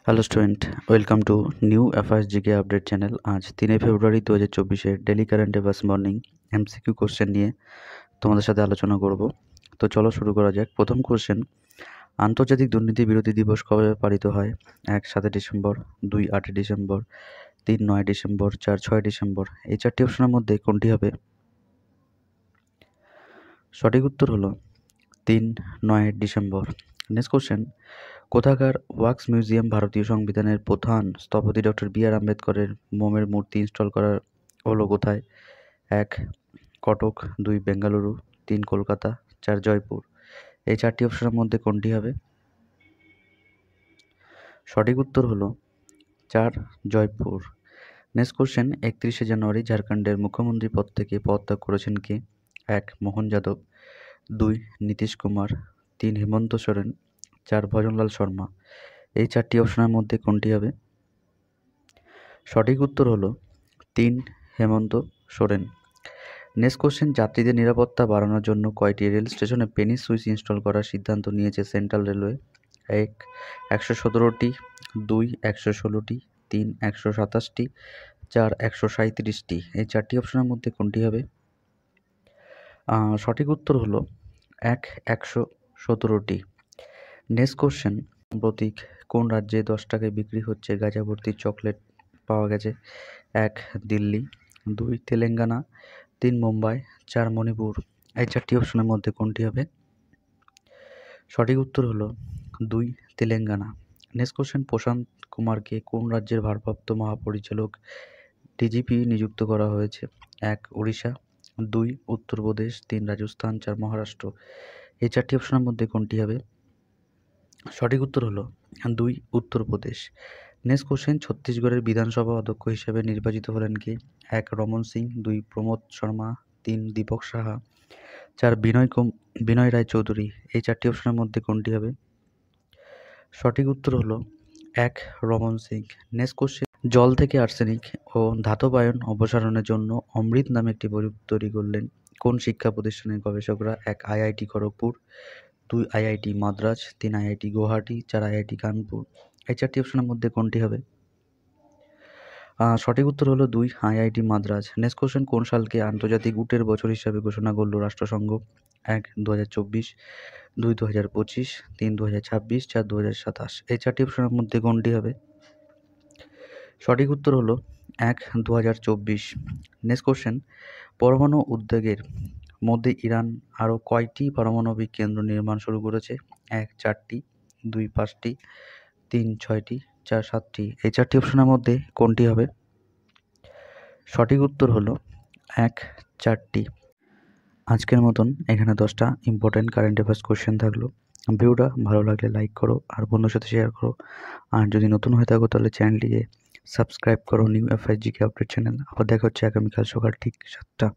Hello student, welcome to new FIS GK update channel. আজ 3 ফেব্রুয়ারি 2024 daily current affairs morning MCQ question নিয়ে তোমাদের সাথে আলোচনা করব। তো চলো শুরু করা যাক। প্রথম কোশ্চেন, আন্তর্জাতিক দুর্নীতি বিরোধী দিবস কবে পালিত হয়? 1 7 ডিসেম্বর, 2 8 ডিসেম্বর, 3 9 ডিসেম্বর, 4 6 ডিসেম্বর। এই চারটি অপশনের মধ্যে কোনটি হবে? সঠিক উত্তর হলো 3 9 ডিসেম্বর। নেক্সট কোশ্চেন, কোথাকার ওয়াক্স মিউজিয়াম ভারতীয় সংবিধানের প্রধান স্থপতি ডক্টর বি.আর. আম্বেদকরের মোমের মূর্তি ইনস্টল করা হলো কোথায়? 1 কটক, 2 বেঙ্গালুরু, 3 কলকাতা, 4 জয়পুর। এই চারটি অপশনের মধ্যে কোনটি হবে? সঠিক উত্তর হলো 4 জয়পুর। নেক্সট কোশ্চেন, 31 জানুয়ারি ঝাড়খণ্ডের মুখ্যমন্ত্রী পদ থেকে পদত্যাগ করেছেন কে? 1 মোহন যাদব, 2 নীতিশ কুমার, 3 হেমন্ত সোরেন, 4 ভজনলাল শর্মা। এই চারটি অপশনের মধ্যে কোনটি হবে? সঠিক উত্তর হলো 3 হেমন্ত সোরেন। নেক্সট কোশ্চেন, যাত্রীদের নিরাপত্তা বাড়ানোর জন্য কয়টি রেল স্টেশনে পেনি সুইচ ইনস্টল করার সিদ্ধান্ত নিয়েছে সেন্ট্রাল রেলওয়ে? 1 117টি, 2 116টি, 3 127টি, 4 137টি। এই চারটি অপশনের মধ্যে কোনটি হবে? সঠিক উত্তর হলো 1 117টি। নেক্সট কোশ্চেন, প্রতীক কোন রাজ্যে 10 টাকায় বিক্রি হচ্ছে গাঁজা ভর্তি চকলেট পাওয়া গেছে? 1 দিল্লি, 2 তেলেঙ্গানা, 3 মুম্বাই, 4 মণিপুর। এই চারটি অপশনের মধ্যে কোনটি হবে? সঠিক উত্তর হলো 2 তেলেঙ্গানা। নেক্সট কোশ্চেন, প্রশান্ত কুমারকে কোন রাজ্যের ভারপ্রাপ্ত মহাপরিচালক ডিজিপি নিযুক্ত করা হয়েছে? 1 উড়িষ্যা, 2 উত্তরপ্রদেশ, 3 রাজস্থান, 4 মহারাষ্ট্র। এই চারটি অপশনের মধ্যে কোনটি হবে? সঠিক উত্তর হলো 2 উত্তরপ্রদেশ। নেক্সট কোশ্চেন, ছত্তিশগড়ের বিধানসভা অধ্যক্ষ হিসেবে নির্বাচিত হলেন কে? 1 রমন সিং, 2 প্রমোদ শর্মা, 3 দীপক সাহা, 4 বিনয় রায় চৌধুরী। এই চারটি অপশনের মধ্যে কোনটি হবে? সঠিক উত্তর হলো 1 রমন সিং। নেক্সট কোশ্চেন, জল থেকে আর্সেনিক ও ধাতব আয়ন অপসারণের জন্য অমৃত নামে একটি প্রযুক্তি তৈরি করলেন কোন শিক্ষা প্রতিষ্ঠানের গবেষকরা? 1 IIT Kharagpur, 2 IIT Madras, 3 IIT Guwahati, 4 IIT Kanpur. এই চারটি অপশনের মধ্যে কোনটি হবে? সঠিক উত্তর হলো 2 আইআইটি মাদ্রাজ। নেক্সট কোশ্চেন, কোন সালকে আন্তর্জাতিক উটের বছর হিসাবে ঘোষণা করল রাষ্ট্রসংঘ? 1 2024, 2 2025, 3 2026, 4 2027। এই চারটি অপশনের মধ্যে কোনটি হবে? সঠিক উত্তর হলো 1 2024। নেক্সট কোশ্চেন, পরমাণু উদ্যোগের মধ্যে ইরান আরও কয়টি পারমাণবিক কেন্দ্র নির্মাণ শুরু করেছে? 1 4টি, 2 5টি, 3 6টি, 4 7টি। এই চারটি অপশনের মধ্যে কোনটি হবে? সঠিক উত্তর হলো 1 4টি। আজকের মতন এখানে 10টা ইম্পর্টেন্ট কারেন্ট অ্যাফেয়ার্স কোশ্চেন থাকলো। ভিডিওটা ভালো লাগলে লাইক করো আর বন্ধুর সাথে শেয়ার করো। আর যদি নতুন হয়ে থাকো তাহলে চ্যানেলটিকে সাবস্ক্রাইব করো, new FIS GK update channel. আবার দেখা হচ্ছে আগামীকাল সকাল ঠিক 7টা।